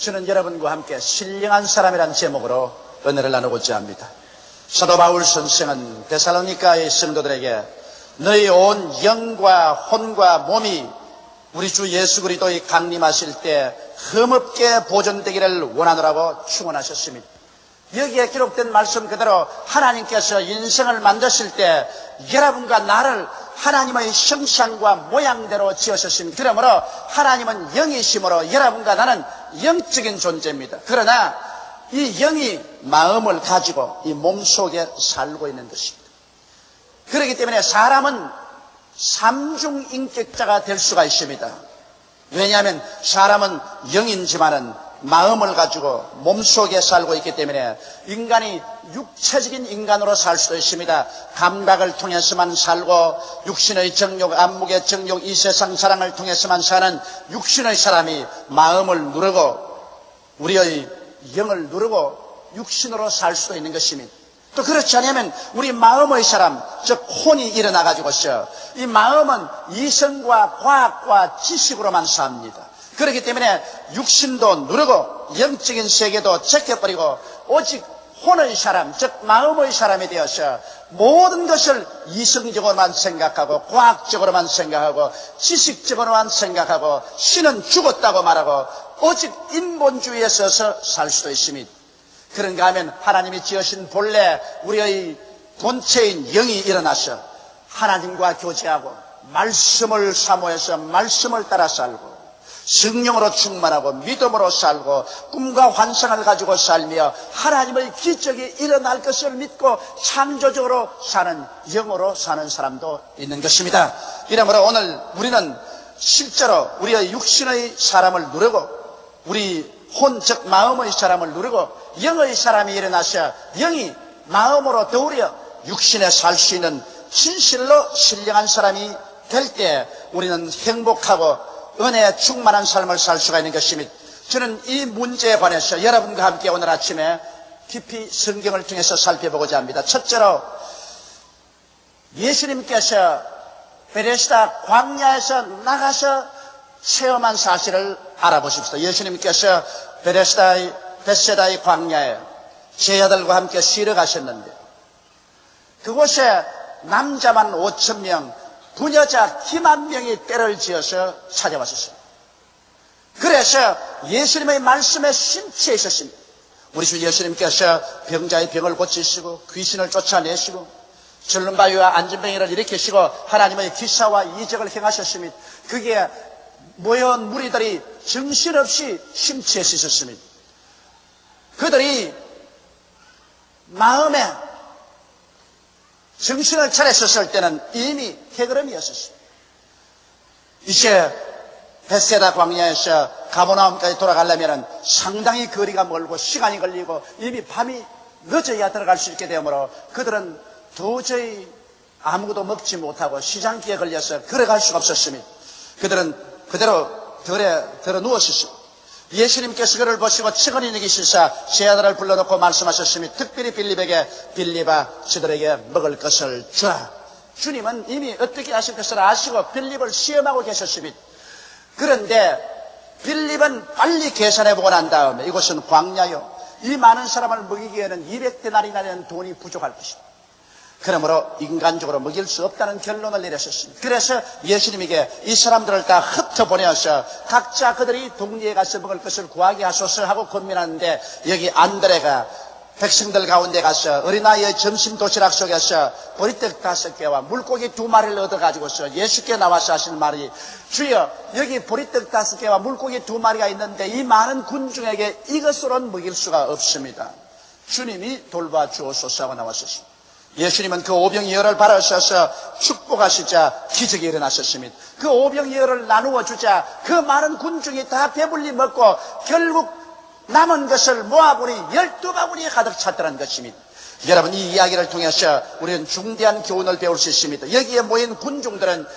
저는 여러분과 함께 신령한 사람이라는 제목으로 은혜를 나누고자 합니다. 사도 바울 선생은 데살로니가의 성도들에게 너희 온 영과 혼과 몸이 우리 주 예수 그리스도의 강림하실 때 흠없게 보존되기를 원하노라고 축원하셨습니다. 여기에 기록된 말씀 그대로 하나님께서 인생을 만드실 때 여러분과 나를 하나님의 형상과 모양대로 지으셨습니다. 그러므로 하나님은 영이시므로 여러분과 나는 영적인 존재입니다. 그러나 이 영이 마음을 가지고 이 몸속에 살고 있는 것입니다. 그렇기 때문에 사람은 삼중인격자가 될 수가 있습니다. 왜냐하면 사람은 영이지만은 마음을 가지고 몸속에 살고 있기 때문에 인간이 육체적인 인간으로 살 수도 있습니다. 감각을 통해서만 살고 육신의 정욕, 안목의 정욕, 이 세상 사랑을 통해서만 사는 육신의 사람이 마음을 누르고 우리의 영을 누르고 육신으로 살 수도 있는 것입니다. 또 그렇지 않으면 우리 마음의 사람, 즉 혼이 일어나가지고서 이 마음은 이성과 과학과 지식으로만 삽니다. 그렇기 때문에 육신도 누르고 영적인 세계도 제껴버리고 오직 혼의 사람, 즉 마음의 사람이 되어서 모든 것을 이성적으로만 생각하고 과학적으로만 생각하고 지식적으로만 생각하고 신은 죽었다고 말하고 오직 인본주의에 서서 살 수도 있습니다. 그런가 하면 하나님이 지으신 본래 우리의 본체인 영이 일어나서 하나님과 교제하고 말씀을 사모해서 말씀을 따라 살고 성령으로 충만하고 믿음으로 살고 꿈과 환상을 가지고 살며 하나님의 기적이 일어날 것을 믿고 창조적으로 사는 영으로 사는 사람도 있는 것입니다. 이러므로 오늘 우리는 실제로 우리의 육신의 사람을 누르고 우리 혼 즉 마음의 사람을 누르고 영의 사람이 일어나서 영이 마음으로 더우려 육신에 살 수 있는 진실로 신령한 사람이 될 때 우리는 행복하고 은혜에 충만한 삶을 살 수가 있는 것입니다. 저는 이 문제에 관해서 여러분과 함께 오늘 아침에 깊이 성경을 통해서 살펴보고자 합니다. 첫째로 예수님께서 베데스다 광야에서 나가서 체험한 사실을 알아보십시오. 예수님께서 베데스다의 광야에 제자들과 함께 쉬러 가셨는데 그곳에 남자만 5,000명 부녀자 기만 명이 때를 지어서 찾아왔었습니다. 그래서 예수님의 말씀에 심취해 있었습니다. 우리 주 예수님께서 병자의 병을 고치시고 귀신을 쫓아내시고 절른 바위와 앉은 뱅이를 일으키시고 하나님의 기사와 이적을 행하셨습니다. 그게 모여온 무리들이 정신없이 심취해 있었습니다. 그들이 마음에 정신을 차렸었을 때는 이미 해그름이었었습니다. 이제 벳세다 광야에서 가버나움까지 돌아가려면 상당히 거리가 멀고 시간이 걸리고 이미 밤이 늦어야 들어갈 수 있게 되므로 그들은 도저히 아무것도 먹지 못하고 시장기에 걸려서 걸어갈 수가 없었습니다. 그들은 그대로 들어 누웠었습니다. 예수님께서 그를 보시고 측은히 여기시사 제자들을 불러놓고 말씀하셨습니다. 특별히 빌립에게 빌립아 저들에게 먹을 것을 주라. 주님은 이미 어떻게 하실 것을 아시고 빌립을 시험하고 계셨습니다. 그런데 빌립은 빨리 계산해보고 난 다음에 이곳은 광야요 이 많은 사람을 먹이기에는 200데나리나 되는 돈이 부족할 것입니다. 그러므로 인간적으로 먹일 수 없다는 결론을 내렸었습니다. 그래서 예수님에게 이 사람들을 다 흩어보내어서 각자 그들이 동리에 가서 먹을 것을 구하게 하소서 하고 권면하는데 여기 안드레가 백성들 가운데 가서 어린아이의 점심 도시락 속에서 보리떡 5개와 물고기 2마리를 얻어가지고서 예수께 나와서 하신 말이 주여 여기 보리떡 5개와 물고기 2마리가 있는데 이 많은 군중에게 이것으로는 먹일 수가 없습니다. 주님이 돌봐주옵소서 하고 나왔었습니다. 예수님은 그 오병이어를 바라셔서 축복하시자 기적이 일어났었습니다. 그 오병이어를 나누어 주자 그 많은 군중이 다 배불리 먹고 결국 남은 것을 모아보니 12바구니에 가득 찼다는 것입니다. 여러분 이 이야기를 통해서 우리는 중대한 교훈을 배울 수 있습니다. 여기에 모인 군중들은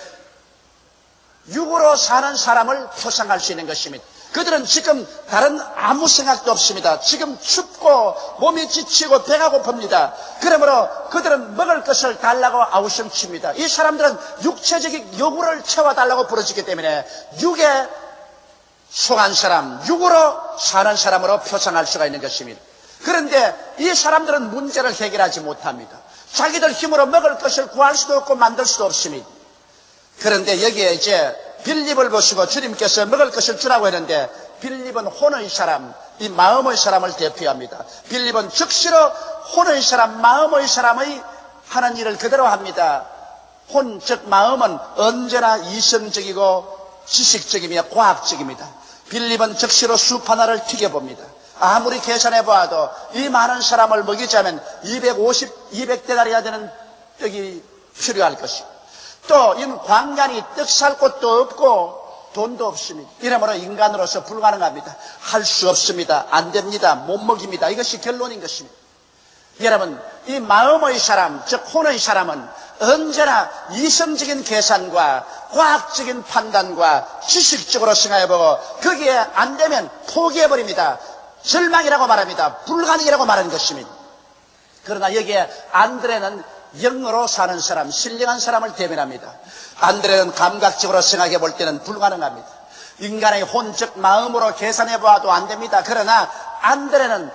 육으로 사는 사람을 표상할 수 있는 것입니다. 그들은 지금 다른 아무 생각도 없습니다. 지금 춥고 몸이 지치고 배가 고픕니다. 그러므로 그들은 먹을 것을 달라고 아우성칩니다. 이 사람들은 육체적인 요구를 채워달라고 부르짖기 때문에 육에 속한 사람, 육으로 사는 사람으로 표상할 수가 있는 것입니다. 그런데 이 사람들은 문제를 해결하지 못합니다. 자기들 힘으로 먹을 것을 구할 수도 없고 만들 수도 없습니다. 그런데 여기에 이제 빌립을 보시고 주님께서 먹을 것을 주라고 했는데, 빌립은 혼의 사람, 이 마음의 사람을 대표합니다. 빌립은 즉시로 혼의 사람, 마음의 사람의 하는 일을 그대로 합니다. 혼, 즉 마음은 언제나 이성적이고 지식적이며 과학적입니다. 빌립은 즉시로 숲 하나를 튀겨봅니다. 아무리 계산해 보아도 이 많은 사람을 먹이자면 200데나리나 되는 떡이 필요할 것이고, 또 이 광야니 떡 살 곳도 없고 돈도 없습니다. 이러므로 인간으로서 불가능합니다. 할 수 없습니다. 안 됩니다. 못 먹입니다. 이것이 결론인 것입니다. 여러분, 이 마음의 사람, 즉 혼의 사람은 언제나 이성적인 계산과 과학적인 판단과 지식적으로 생각해보고 거기에 안 되면 포기해버립니다. 절망이라고 말합니다. 불가능이라고 말하는 것입니다. 그러나 여기에 안드레는 영으로 사는 사람, 신령한 사람을 대변합니다. 안드레는 감각적으로 생각해 볼 때는 불가능합니다. 인간의 혼적 마음으로 계산해 보아도 안 됩니다. 그러나 안드레는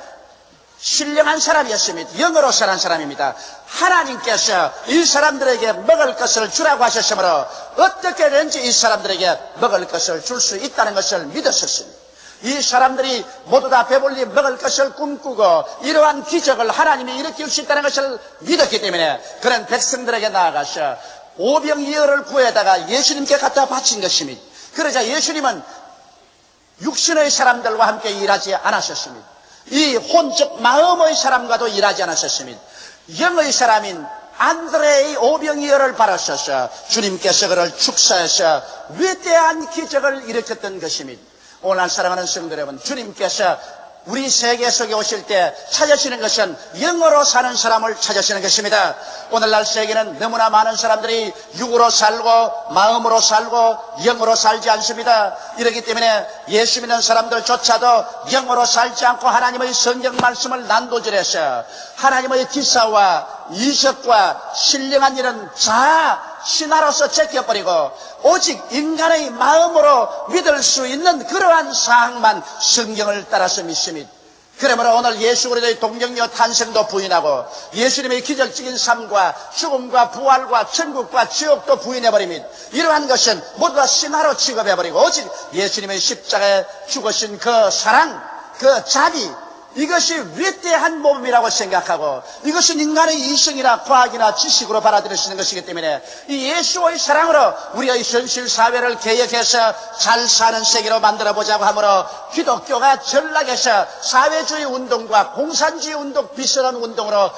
신령한 사람이었습니다. 영으로 사는 사람입니다. 하나님께서 이 사람들에게 먹을 것을 주라고 하셨으므로 어떻게든지 이 사람들에게 먹을 것을 줄 수 있다는 것을 믿었었습니다. 이 사람들이 모두 다 배불리 먹을 것을 꿈꾸고 이러한 기적을 하나님이 일으킬 수 있다는 것을 믿었기 때문에 그런 백성들에게 나아가서 오병이어를 구해다가 예수님께 갖다 바친 것입니다. 그러자 예수님은 육신의 사람들과 함께 일하지 않으셨습니다. 이 혼적 마음의 사람과도 일하지 않으셨습니다. 영의 사람인 안드레의 오병이어를 바라셔서 주님께서 그를 축사해서 위대한 기적을 일으켰던 것입니다. 오늘 사랑하는 성도 여러분, 주님께서 우리 세계 속에 오실 때 찾으시는 것은 영으로 사는 사람을 찾으시는 것입니다. 오늘날 세계는 너무나 많은 사람들이 육으로 살고 마음으로 살고 영으로 살지 않습니다. 이렇기 때문에 예수 믿는 사람들조차도 영으로 살지 않고 하나님의 성경 말씀을 난도질해서 하나님의 기사와 이적과 신령한 일은 신하로서 제껴버리고 오직 인간의 마음으로 믿을 수 있는 그러한 사항만 성경을 따라서 믿습니다. 그러므로 오늘 예수 그리스도의 동정녀 탄생도 부인하고 예수님의 기적적인 삶과 죽음과 부활과 천국과 지옥도 부인해버립니다. 이러한 것은 모두 다 신하로 취급해버리고 오직 예수님의 십자가에 죽으신 그 사랑, 그 자비, 이것이 위대한 몸이라고 생각하고 이것은 인간의 이성이나 과학이나 지식으로 받아들여지는 것이기 때문에 이 예수의 사랑으로 우리의 현실 사회를 개혁해서 잘 사는 세계로 만들어보자고 하므로 기독교가 전락해서 사회주의 운동과 공산주의 운동 비슷한 운동으로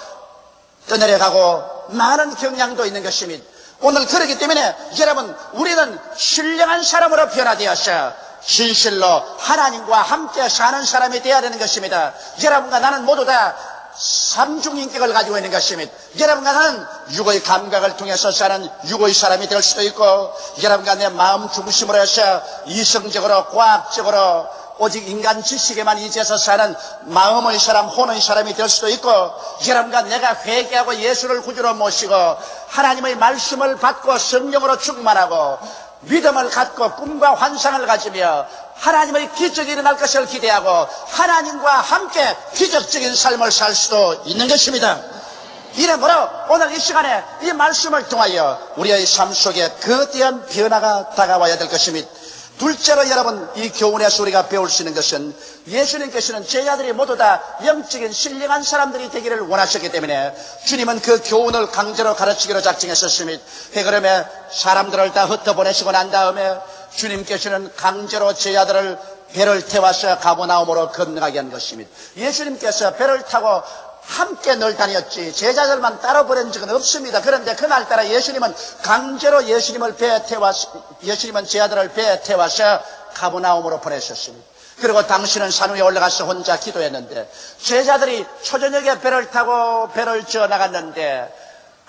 떠내려가고 많은 경향도 있는 것입니다. 오늘 그렇기 때문에 여러분, 우리는 신령한 사람으로 변화되어서 진실로 하나님과 함께 사는 사람이 되어야 되는 것입니다. 여러분과 나는 모두 다 삼중인격을 가지고 있는 것입니다. 여러분과 나는 육의 감각을 통해서 사는 육의 사람이 될 수도 있고, 여러분과 내 마음 중심으로 해서 이성적으로 과학적으로 오직 인간 지식에만 의지해서 사는 마음의 사람, 혼의 사람이 될 수도 있고, 여러분과 내가 회개하고 예수를 구주로 모시고 하나님의 말씀을 받고 성령으로 충만하고 믿음을 갖고 꿈과 환상을 가지며 하나님의 기적이 일어날 것을 기대하고 하나님과 함께 기적적인 삶을 살 수도 있는 것입니다. 이러므로 오늘 이 시간에 이 말씀을 통하여 우리의 삶 속에 거대한 변화가 다가와야 될 것입니다. 둘째로 여러분, 이 교훈에서 우리가 배울 수 있는 것은 예수님께서는 제자들이 모두 다 영적인 신령한 사람들이 되기를 원하셨기 때문에 주님은 그 교훈을 강제로 가르치기로 작정했었습니다. 그러면 사람들을 다 흩어보내시고 난 다음에 주님께서는 강제로 제자들을 배를 태워서 가버나움으로 건너가게 한 것입니다. 예수님께서 배를 타고 함께 늘 다녔지 제자들만 따로 보낸 적은 없습니다. 그런데 그날따라 예수님은 강제로 예수님은 제자들을 배에 태워서 가버나움으로 보내셨습니다. 그리고 당신은 산 위에 올라가서 혼자 기도했는데 제자들이 초저녁에 배를 타고 배를 저어 나갔는데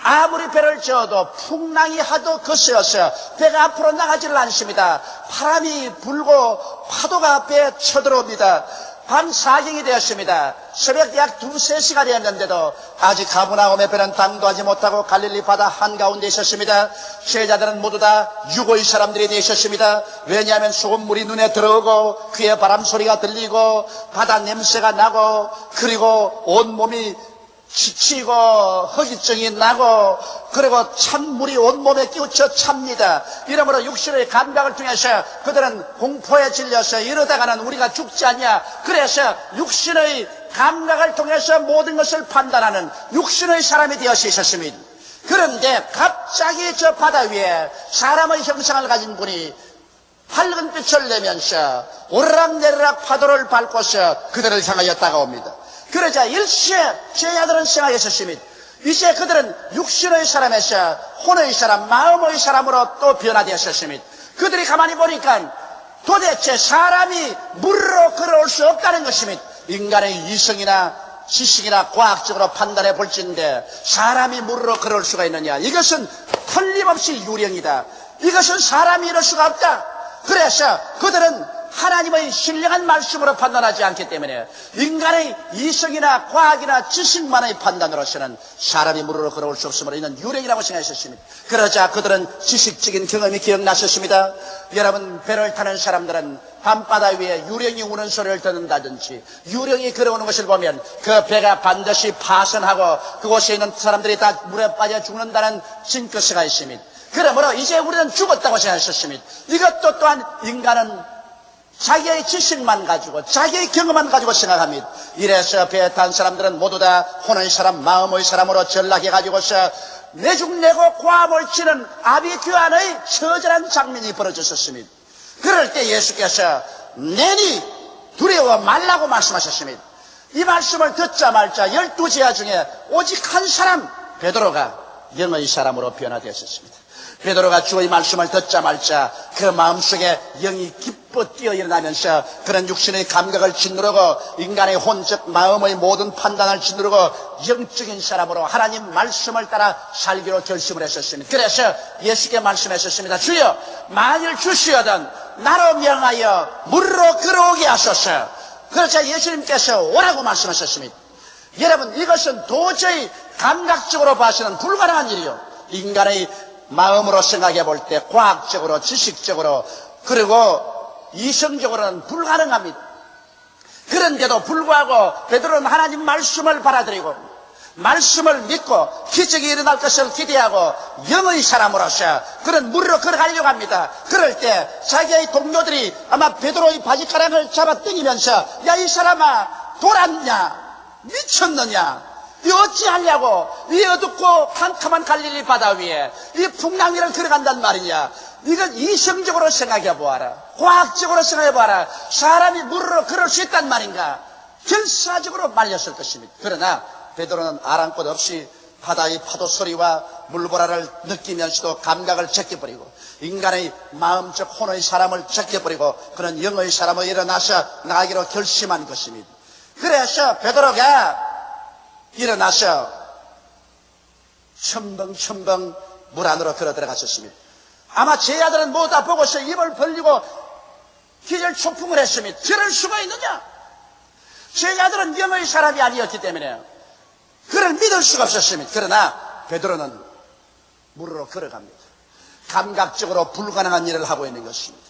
아무리 배를 저어도 풍랑이 하도 거세어서 배가 앞으로 나가지를 않습니다. 바람이 불고 파도가 배에 쳐들어옵니다. 밤 4경이 되었습니다. 새벽 약 2-3시가 되었는데도 아직 가버나움에 배는 당도하지 못하고 갈릴리 바다 한가운데 있었습니다. 제자들은 모두 다 유고의 사람들이 되셨습니다. 왜냐하면 소금물이 눈에 들어오고 귀에 바람소리가 들리고 바다 냄새가 나고 그리고 온몸이 지치고 허기증이 나고 그리고 찬물이 온몸에 끼우쳐 찹니다. 이러므로 육신의 감각을 통해서 그들은 공포에 질려서 이러다가는 우리가 죽지 않냐. 그래서 육신의 감각을 통해서 모든 것을 판단하는 육신의 사람이 되어 있었습니다. 그런데 갑자기 저 바다 위에 사람의 형상을 가진 분이 밝은 빛을 내면서 오르락내리락 파도를 밟고서 그들을 향하여 다가옵니다. 그러자 일시에 제자들은 생각했었습니다. 이제 그들은 육신의 사람에서 혼의 사람, 마음의 사람으로 또 변화되었습니다. 그들이 가만히 보니까 도대체 사람이 물로 걸어올 수 없다는 것입니다. 인간의 이성이나 지식이나 과학적으로 판단해 볼지인데 사람이 물로 걸어올 수가 있느냐. 이것은 틀림없이 유령이다. 이것은 사람이 이럴 수가 없다. 그래서 그들은 하나님의 신령한 말씀으로 판단하지 않기 때문에 인간의 이성이나 과학이나 지식만의 판단으로서는 사람이 물으로 걸어올 수 없으므로 이는 유령이라고 생각하셨습니다. 그러자 그들은 지식적인 경험이 기억나셨습니다. 여러분, 배를 타는 사람들은 밤바다 위에 유령이 우는 소리를 듣는다든지 유령이 걸어오는 것을 보면 그 배가 반드시 파손하고 그곳에 있는 사람들이 다 물에 빠져 죽는다는 징크스가 있습니다. 그러므로 이제 우리는 죽었다고 생각하셨습니다. 이것도 또한 인간은 자기의 지식만 가지고 자기의 경험만 가지고 생각합니다. 이래서 배에 탄 사람들은 모두 다 혼의 사람, 마음의 사람으로 전락해가지고서 내죽내고 고함을 치는 아비규환의 처절한 장면이 벌어졌었습니다. 그럴 때 예수께서 내니 두려워 말라고 말씀하셨습니다. 이 말씀을 듣자마자 12제자 중에 오직 한 사람 베드로가 영의 사람으로 변화되었습니다. 베드로가 주의 말씀을 듣자마자 그 마음속에 영이 기뻐 뛰어 일어나면서 그런 육신의 감각을 짓누르고 인간의 혼적 마음의 모든 판단을 짓누르고 영적인 사람으로 하나님 말씀을 따라 살기로 결심을 했었습니다. 그래서 예수께 말씀하셨습니다. 주여, 만일 주시거든 나로 명하여 물로 걸어오게 하소서. 그러자 예수님께서 오라고 말씀하셨습니다. 여러분, 이것은 도저히 감각적으로 봐서는 불가능한 일이요. 인간의 마음으로 생각해 볼 때 과학적으로 지식적으로 그리고 이성적으로는 불가능합니다. 그런데도 불구하고 베드로는 하나님 말씀을 받아들이고 말씀을 믿고 기적이 일어날 것을 기대하고 영의 사람으로서 그런 물로 걸어가려고 합니다. 그럴 때 자기의 동료들이 아마 베드로의 바지가랑을 잡아 당기면서 야, 이 사람아 돌았냐, 미쳤느냐, 이 어찌하려고 이 어둡고 캄캄한 갈릴리 바다 위에 이 풍랑이를 걸어간단 말이냐. 이건 이성적으로 생각해 보아라, 과학적으로 생각해 보아라. 사람이 물으로 걸을 수 있단 말인가. 결사적으로 말렸을 것입니다. 그러나 베드로는 아랑곳 없이 바다의 파도 소리와 물보라를 느끼면서도 감각을 제껴버리고 인간의 마음적 혼의 사람을 제껴버리고 그런 영의 사람을 일어나서 나가기로 결심한 것입니다. 그래서 베드로가 일어나서 첨벙첨벙 물 안으로 걸어 들어갔었습니다. 아마 제자들은 모두 다 보고서 입을 벌리고 기절초풍을 했습니다. 저럴 수가 있느냐? 제자들은 영의 사람이 아니었기 때문에 그를 믿을 수가 없었습니다. 그러나 베드로는 물으로 걸어갑니다. 감각적으로 불가능한 일을 하고 있는 것입니다.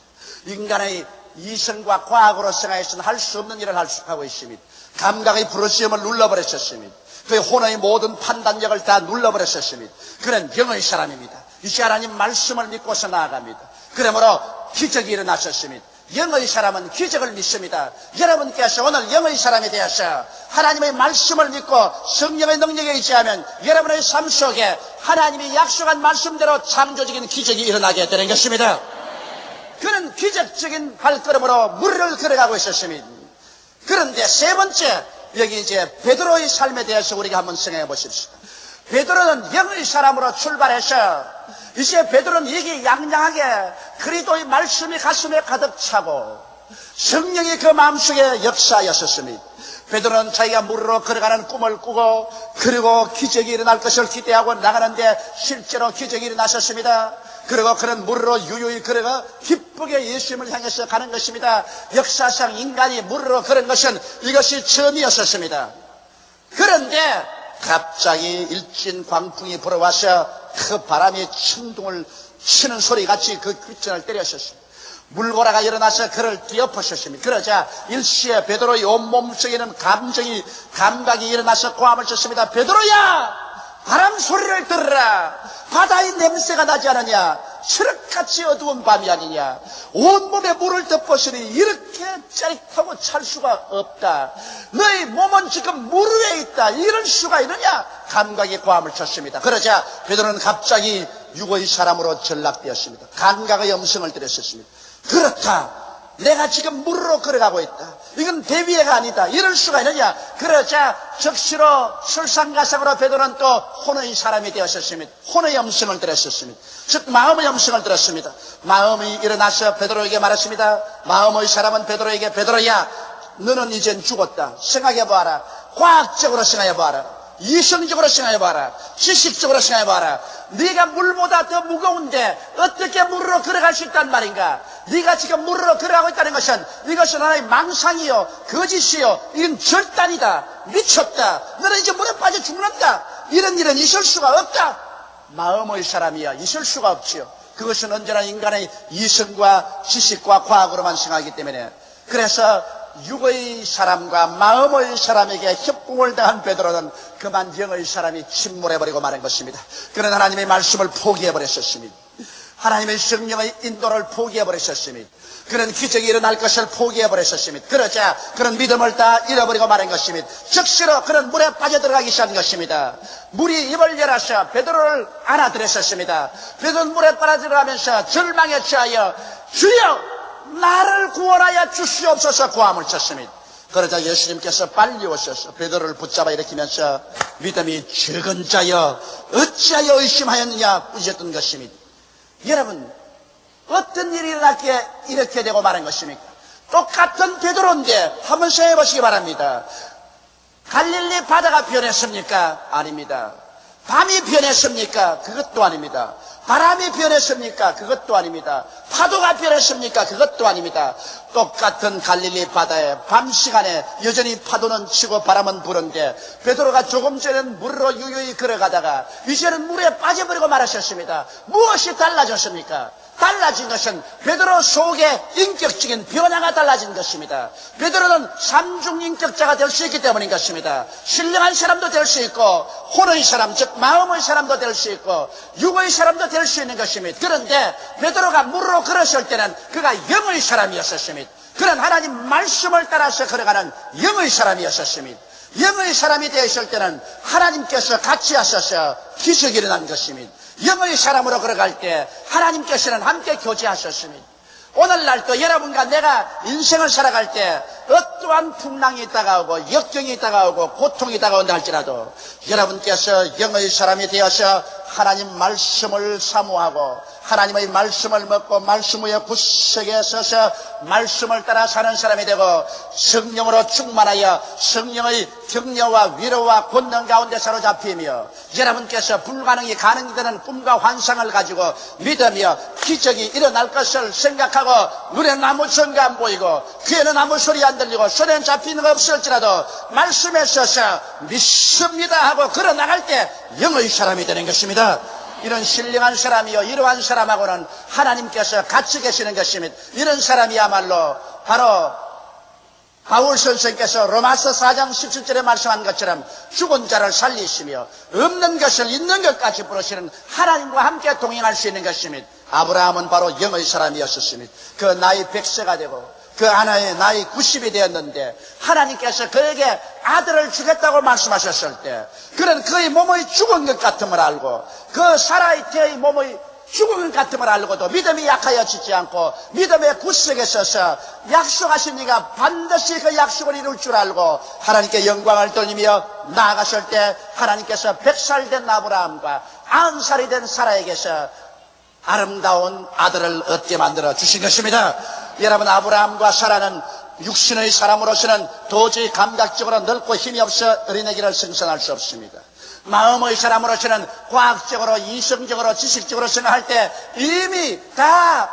인간의 이성과 과학으로 생각해서는 할 수 없는 일을 하고 있습니다. 감각의 부르짖음을 눌러버렸었습니다. 그의 혼의 모든 판단력을 다 눌러버렸었습니다. 그는 영의 사람입니다. 이제 하나님 말씀을 믿고서 나아갑니다. 그러므로 기적이 일어났었습니다. 영의 사람은 기적을 믿습니다. 여러분께서 오늘 영의 사람이 되어서 하나님의 말씀을 믿고 성령의 능력에 의지하면 여러분의 삶 속에 하나님이 약속한 말씀대로 창조적인 기적이 일어나게 되는 것입니다. 그는 기적적인 발걸음으로 물을 걸어가고 있었습니다. 그런데 세 번째, 여기 이제 베드로의 삶에 대해서 우리가 한번 생각해 보십시오. 베드로는 영의 사람으로 출발해서 이제 베드로는 이게 양양하게 그리스도의 말씀이 가슴에 가득 차고 성령이 그 마음속에 역사하였었습니다. 베드로는 자기가 물으로 걸어가는 꿈을 꾸고 그리고 기적이 일어날 것을 기대하고 나가는데 실제로 기적이 일어났었습니다. 그리고 그런 물으로 유유히 걸어가 기쁘게 예수님을 향해서 가는 것입니다. 역사상 인간이 물으로 걸은 것은 이것이 처음이었었습니다. 그런데 갑자기 일진 광풍이 불어와서 그 바람이 천둥을 치는 소리같이 그 귓전을 때렸었습니다. 물고라가 일어나서 그를 뒤엎으셨습니다. 그러자 일시에 베드로의 온몸속에는 감각이 일어나서 고함을 쳤습니다. 베드로야! 바람 소리를 들으라. 바다의 냄새가 나지 않느냐? 칠흑같이 어두운 밤이 아니냐? 온몸에 물을 덮었으니 이렇게 짜릿하고 찰 수가 없다. 너희 몸은 지금 물 위에 있다. 이럴 수가 있느냐? 감각이 고함을 쳤습니다. 그러자 베드로는 갑자기 육의 사람으로 전락되었습니다. 감각의 음성을 들었습니다. 그렇다. 내가 지금 물으로 걸어가고 있다. 이건 배 위에가 아니다. 이럴 수가 있느냐? 그러자 적시로 설상가상으로 베드로는 또 혼의 사람이 되었었습니다. 혼의 음성을 들었었습니다. 즉 마음의 음성을 들었습니다. 마음이 일어나서 베드로에게 말했습니다. 마음의 사람은 베드로에게 베드로야, 너는 이젠 죽었다. 생각해봐라. 과학적으로 생각해봐라. 이성적으로 생각해봐라. 지식적으로 생각해봐라. 네가 물보다 더 무거운데 어떻게 물으로 걸어갈 수 있단 말인가? 네가 지금 물으로 걸어가고 있다는 것은 이것은 하나의 망상이요, 거짓이요, 이건 절단이다. 미쳤다. 너는 이제 물에 빠져 죽는다. 이런 일은 있을 수가 없다. 마음의 사람이야 있을 수가 없지요. 그것은 언제나 인간의 이성과 지식과 과학으로만 생각하기 때문에. 그래서 육의 사람과 마음의 사람에게 협공을 당한 베드로는 그만 영의 사람이 침몰해버리고 마는 것입니다. 그는 하나님의 말씀을 포기해버렸었습니다. 하나님의 성령의 인도를 포기해버렸었습니다. 그는 기적이 일어날 것을 포기해버렸었습니다. 그러자 그는 믿음을 다 잃어버리고 마는 것입니다. 즉시로 그는 물에 빠져들어가기 시작한 것입니다. 물이 입을 열어서 베드로를 안아들였었습니다. 베드로는 물에 빠져들어가면서 절망에 취하여 주여 나를 구원하여 주시옵소서 고함을 쳤습니다. 그러자 예수님께서 빨리 오셔서 베드로를 붙잡아 일으키면서 믿음이 적은 자여 어찌하여 의심하였느냐 꾸짖었던 것입니다. 여러분, 어떤 일이 일어났기에 이렇게 되고 말한 것입니까? 똑같은 베드로인데 한번 생각해 보시기 바랍니다. 갈릴리 바다가 변했습니까? 아닙니다. 밤이 변했습니까? 그것도 아닙니다. 바람이 변했습니까? 그것도 아닙니다. 파도가 변했습니까? 그것도 아닙니다. 똑같은 갈릴리 바다에 밤 시간에 여전히 파도는 치고 바람은 부는데 베드로가 조금 전에는 물으로 유유히 걸어가다가 이제는 물에 빠져버리고 말하셨습니다. 무엇이 달라졌습니까? 달라진 것은 베드로 속에 인격적인 변화가 달라진 것입니다. 베드로는 삼중인격자가 될 수 있기 때문인 것입니다. 신령한 사람도 될 수 있고 혼의 사람, 즉 마음의 사람도 될 수 있고 육의 사람도 될 수 있는 것입니다. 그런데 베드로가 물으로 걸었을 때는 그가 영의 사람이었었습니다. 그는 하나님 말씀을 따라서 걸어가는 영의 사람이었었습니다. 영의 사람이 되었을 때는 하나님께서 같이 하셔서 기적이 일어난 것입니다. 영의 사람으로 걸어갈 때 하나님께서는 함께 교제하셨습니다. 오늘날도 여러분과 내가 인생을 살아갈 때 어떠한 풍랑이 다가오고 역경이 다가오고 고통이 다가온다 할지라도 여러분께서 영의 사람이 되어서 하나님 말씀을 사모하고 하나님의 말씀을 먹고 말씀 위에 굳세게 서서 말씀을 따라 사는 사람이 되고 성령으로 충만하여 성령의 격려와 위로와 권능 가운데 사로잡히며 여러분께서 불가능이 가능이 되는 꿈과 환상을 가지고 믿으며 기적이 일어날 것을 생각하고 눈에는 아무 증거 안 보이고 귀에는 아무 소리 안 들리고 손에는 잡히는 거 없을지라도 말씀에 서서 믿습니다 하고 걸어나갈 때 영의 사람이 되는 것입니다. 이런 신령한 사람이요 이러한 사람하고는 하나님께서 같이 계시는 것입니다. 이런 사람이야말로 바로 바울 선생께서 로마서 4장 17절에 말씀한 것처럼 죽은 자를 살리시며 없는 것을 있는 것까지 부르시는 하나님과 함께 동행할 수 있는 것입니다. 아브라함은 바로 영의 사람이었습니다. 그 나이 100세가 되고 그 하나의 나이 90이 되었는데 하나님께서 그에게 아들을 주겠다고 말씀하셨을 때 그는 그의 몸의 죽은 것 같음을 알고 그 사라의 몸의 죽은 것 같음을 알고도 믿음이 약하여지지 않고 믿음의 굳세게 서서 약속하신 이가 반드시 그 약속을 이룰 줄 알고 하나님께 영광을 돌리며 나아갔을 때 하나님께서 100살 된 아브라함과 90살이 된 사라에게서 아름다운 아들을 얻게 만들어 주신 것입니다. 여러분, 아브라함과 사라는 육신의 사람으로서는 도저히 감각적으로 넓고 힘이 없어 어린아기를 생산할 수 없습니다. 마음의 사람으로서는 과학적으로, 이성적으로, 지식적으로 생각할 때 이미 다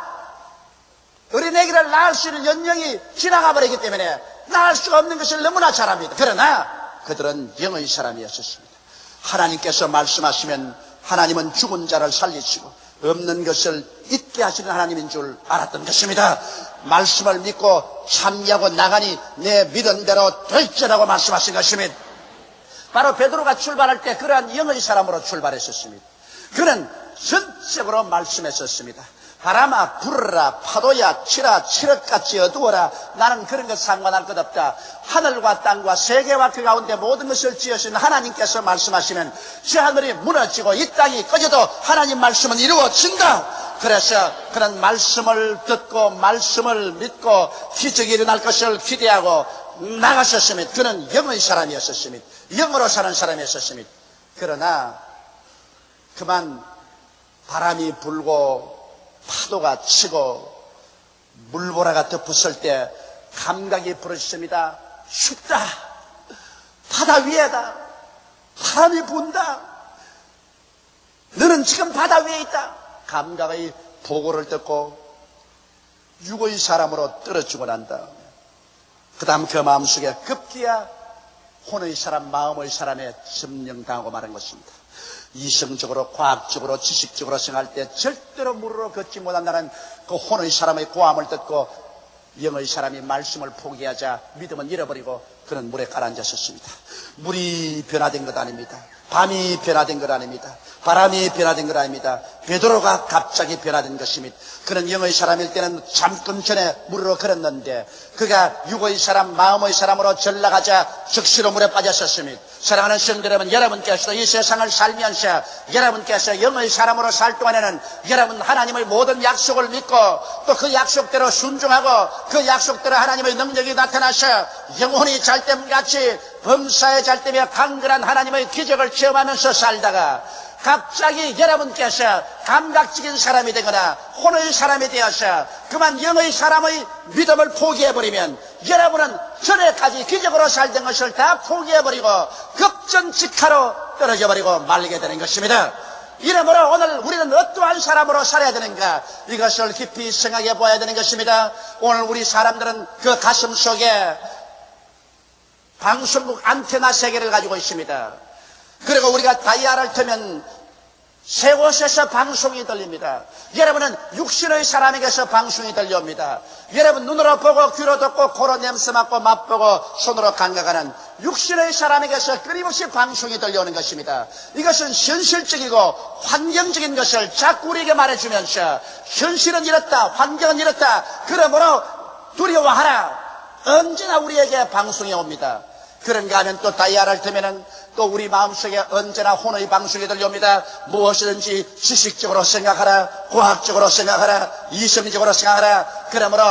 어린애기를 낳을 수 있는 연령이 지나가 버리기 때문에 낳을 수가 없는 것을 너무나 잘 압니다. 그러나 그들은 영의 사람이었습니다. 하나님께서 말씀하시면 하나님은 죽은 자를 살리시고 없는 것을 있게 하시는 하나님인 줄 알았던 것입니다. 말씀을 믿고 참여하고 나가니 내 믿은 대로 될지라고 말씀하신 것입니다. 바로 베드로가 출발할 때 그러한 영의 사람으로 출발했었습니다. 그는 전적으로 말씀했었습니다. 바람아 불어라, 파도야 치라, 칠흑같이 어두워라. 나는 그런 것 상관할 것 없다. 하늘과 땅과 세계와 그 가운데 모든 것을 지으신 하나님께서 말씀하시면 저 하늘이 무너지고 이 땅이 꺼져도 하나님 말씀은 이루어진다. 그래서 그런 말씀을 듣고 말씀을 믿고 기적이 일어날 것을 기대하고 나갔었습니다. 그는 영의 사람이었습니다. 영으로 사는 사람이었습니다. 그러나 그만 바람이 불고 파도가 치고 물보라가 덮었을 때 감각이 부러졌습니다. 춥다. 바다 위에다. 바람이 분다. 너는 지금 바다 위에 있다. 감각의 보고를 듣고 육의 사람으로 떨어지고 난 다음에 그 다음 그 마음속에 급기야 혼의 사람, 마음의 사람에 점령당하고 마는 것입니다. 이성적으로, 과학적으로, 지식적으로 생각할 때 절대로 무릎으로 걷지 못한다는 그 혼의 사람의 고함을 듣고 영의 사람이 말씀을 포기하자 믿음은 잃어버리고 그는 물에 가라앉았습니다. 물이 변화된 것 아닙니다. 밤이 변화된 것 아닙니다. 바람이 변화된 것 아닙니다. 베드로가 갑자기 변화된 것입니다. 그는 영의 사람일 때는 잠깐 전에 물으로 걸었는데 그가 육의 사람, 마음의 사람으로 전락하자 즉시로 물에 빠졌었습니다. 사랑하는 성도 여러분, 여러분께서도 이 세상을 살면서 여러분께서 영의 사람으로 살 동안에는 여러분 하나님의 모든 약속을 믿고 또 그 약속대로 순종하고 그 약속대로 하나님의 능력이 나타나서 영혼이 잘됨같이 범사에 잘되며 강건한 하나님의 기적을 체험하면서 살다가 갑자기 여러분께서 감각적인 사람이 되거나 혼의 사람이 되어서 그만 영의 사람의 믿음을 포기해버리면 여러분은 전에까지 기적으로 살던 것을 다 포기해버리고 급전직하로 떨어져버리고 말게 되는 것입니다. 이러므로 오늘 우리는 어떠한 사람으로 살아야 되는가, 이것을 깊이 생각해 보아야 되는 것입니다. 오늘 우리 사람들은 그 가슴 속에 방송국 안테나 세계를 가지고 있습니다. 그리고 우리가 다이아를 틀면 세 곳에서 방송이 들립니다. 여러분은 육신의 사람에게서 방송이 들려옵니다. 여러분 눈으로 보고 귀로 듣고 코로 냄새 맡고 맛보고 손으로 감각하는 육신의 사람에게서 끊임없이 방송이 들려오는 것입니다. 이것은 현실적이고 환경적인 것을 자꾸 우리에게 말해주면서 현실은 이렇다, 환경은 이렇다, 그러므로 두려워하라, 언제나 우리에게 방송이 옵니다. 그런가 하면 또 다이아를 틀면은 또 우리 마음속에 언제나 혼의 방송이 들려옵니다. 무엇이든지 지식적으로 생각하라, 과학적으로 생각하라, 이성적으로 생각하라. 그러므로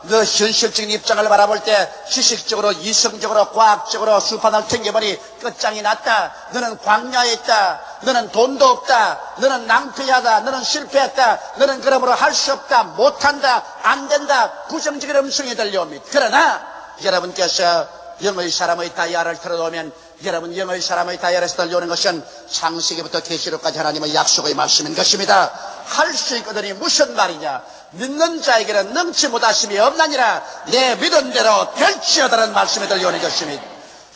그 현실적인 입장을 바라볼 때 지식적으로, 이성적으로, 과학적으로 수판을 튕겨보니 끝장이 났다. 너는 광야에 있다. 너는 돈도 없다. 너는 낭패하다. 너는 실패했다. 너는 그러므로 할 수 없다. 못한다. 안 된다. 부정적인 음성이 들려옵니다. 그러나 여러분께서 영의 사람의 다이아를 틀어놓으면 여러분 영의 사람의 다이아에서 들려오는 것은 창세기부터 계시록까지 하나님의 약속의 말씀인 것입니다. 할 수 있거든이 무슨 말이냐, 믿는 자에게는 능치 못하심이 없나니라. 내 믿은 대로 될지어다라는 말씀이 들려오는 것입니다.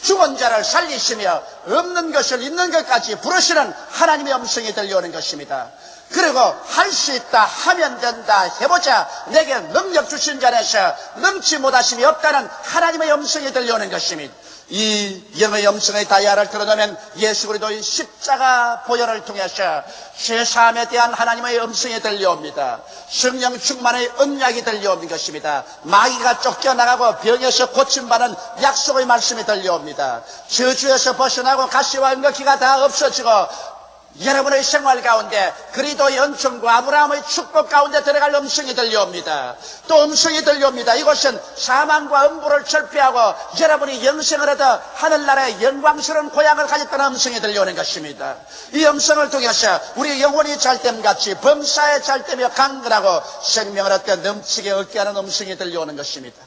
죽은 자를 살리시며 없는 것을 있는 것까지 부르시는 하나님의 음성이 들려오는 것입니다. 그리고 할 수 있다, 하면 된다, 해보자, 내게 능력 주신 자에서 능치 못하심이 없다는 하나님의 음성이 들려오는 것입니다. 이 영의 음성의 다이아를 틀어놓으면 예수 그리스도의 십자가 보혈을 통해서 죄사함에 대한 하나님의 음성이 들려옵니다. 성령 충만의 언약이 들려오는 것입니다. 마귀가 쫓겨나가고 병에서 고침받는 약속의 말씀이 들려옵니다. 저주에서 벗어나고 가시와 은거기가 다 없어지고 여러분의 생활 가운데 그리스도의 은총과 아브라함의 축복 가운데 들어갈 음성이 들려옵니다. 또 음성이 들려옵니다. 이것은 사망과 음부를 철폐하고 여러분이 영생을 얻어 하늘나라의 영광스러운 고향을 가졌다는 음성이 들려오는 것입니다. 이 음성을 통해서 우리 영혼이 잘됨같이 범사에 잘되며 강건하고 생명을 얻게 넘치게 얻게 하는 음성이 들려오는 것입니다.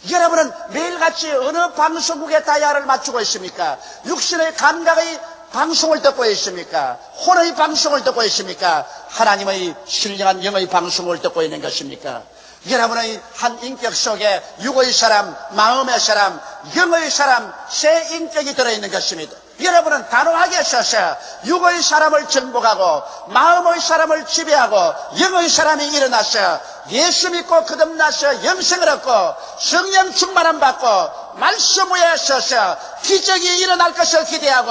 여러분은 매일같이 어느 방송국에 다이아를 맞추고 있습니까? 육신의 감각의 방송을 듣고 있습니까? 혼의 방송을 듣고 있습니까? 하나님의 신령한 영의 방송을 듣고 있는 것입니까? 여러분의 한 인격 속에 육의 사람, 마음의 사람, 영의 사람, 새 인격이 들어있는 것입니다. 여러분은 단호하게 서서 육의 사람을 정복하고 마음의 사람을 지배하고 영의 사람이 일어나서 예수 믿고 거듭나서 영생을 얻고 성령 충만함 받고 말씀 위에 서서 기적이 일어날 것을 기대하고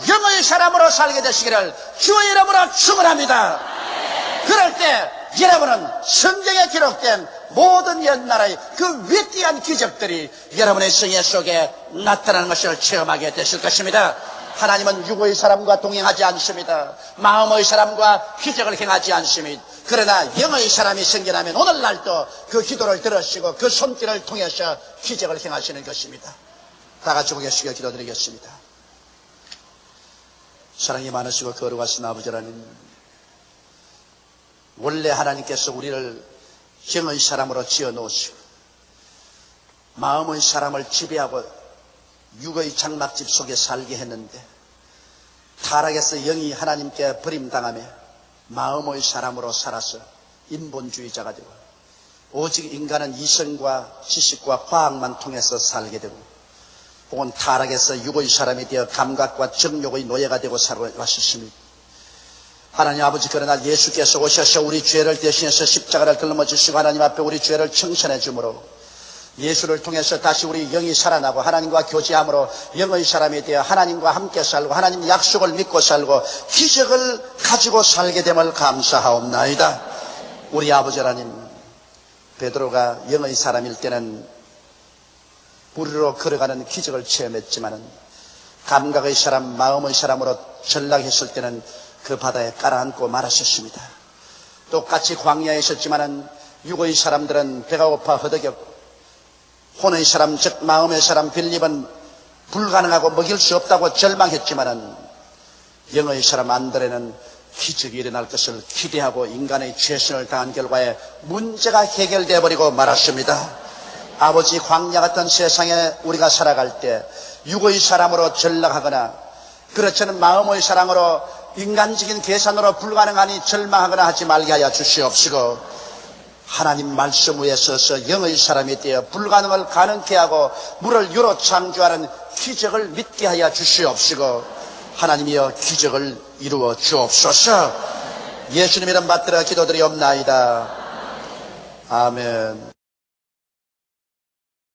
영의 사람으로 살게 되시기를 주의 이름으로 축원합니다. 그럴 때 여러분은 성경에 기록된 모든 옛날의 그 위대한 기적들이 여러분의 생애 속에 나타나는 것을 체험하게 되실 것입니다. 하나님은 육의 사람과 동행하지 않습니다. 마음의 사람과 기적을 행하지 않습니다. 그러나 영의 사람이 생겨나면 오늘날도 그 기도를 들으시고 그 손길을 통해서 기적을 행하시는 것입니다. 다 같이 고개시켜 기도드리겠습니다. 사랑이 많으시고 거룩하신 아버지 하나님, 원래 하나님께서 우리를 영의 사람으로 지어 놓으시고 마음의 사람을 지배하고 육의 장막집 속에 살게 했는데 타락에서 영이 하나님께 버림당하며 마음의 사람으로 살아서 인본주의자가 되고 오직 인간은 이성과 지식과 과학만 통해서 살게 되고 혹은 타락에서 육의 사람이 되어 감각과 정욕의 노예가 되고 살아왔습니다. 하나님 아버지, 그러나 예수께서 오셔서 우리 죄를 대신해서 십자가를 짊어지시고 하나님 앞에 우리 죄를 청천해 주므로 예수를 통해서 다시 우리 영이 살아나고 하나님과 교제함으로 영의 사람이 되어 하나님과 함께 살고 하나님 약속을 믿고 살고 기적을 가지고 살게 됨을 감사하옵나이다. 우리 아버지 하나님, 베드로가 영의 사람일 때는 무리로 걸어가는 기적을 체험했지만은 감각의 사람, 마음의 사람으로 전락했을 때는 그 바다에 깔아앉고 말았었습니다. 똑같이 광야에 있었지만은 육의 사람들은 배가 고파 허덕였고 혼의 사람, 즉 마음의 사람 빌립은 불가능하고 먹일 수 없다고 절망했지만은 영의 사람 안드레는 기적이 일어날 것을 기대하고 인간의 최선을 다한 결과에 문제가 해결되어 버리고 말았습니다. 아버지, 광야 같은 세상에 우리가 살아갈 때 육의 사람으로 전락하거나 그렇지는 마음의 사랑으로 인간적인 계산으로 불가능하니 절망하거나 하지 말게 하여 주시옵시고 하나님 말씀 위에 서서 영의 사람이 되어 불가능을 가능케 하고 물을 유로 창조하는 기적을 믿게 하여 주시옵시고 하나님이여 기적을 이루어 주옵소서. 예수님 이름 받들어 기도드리옵나이다. 아멘.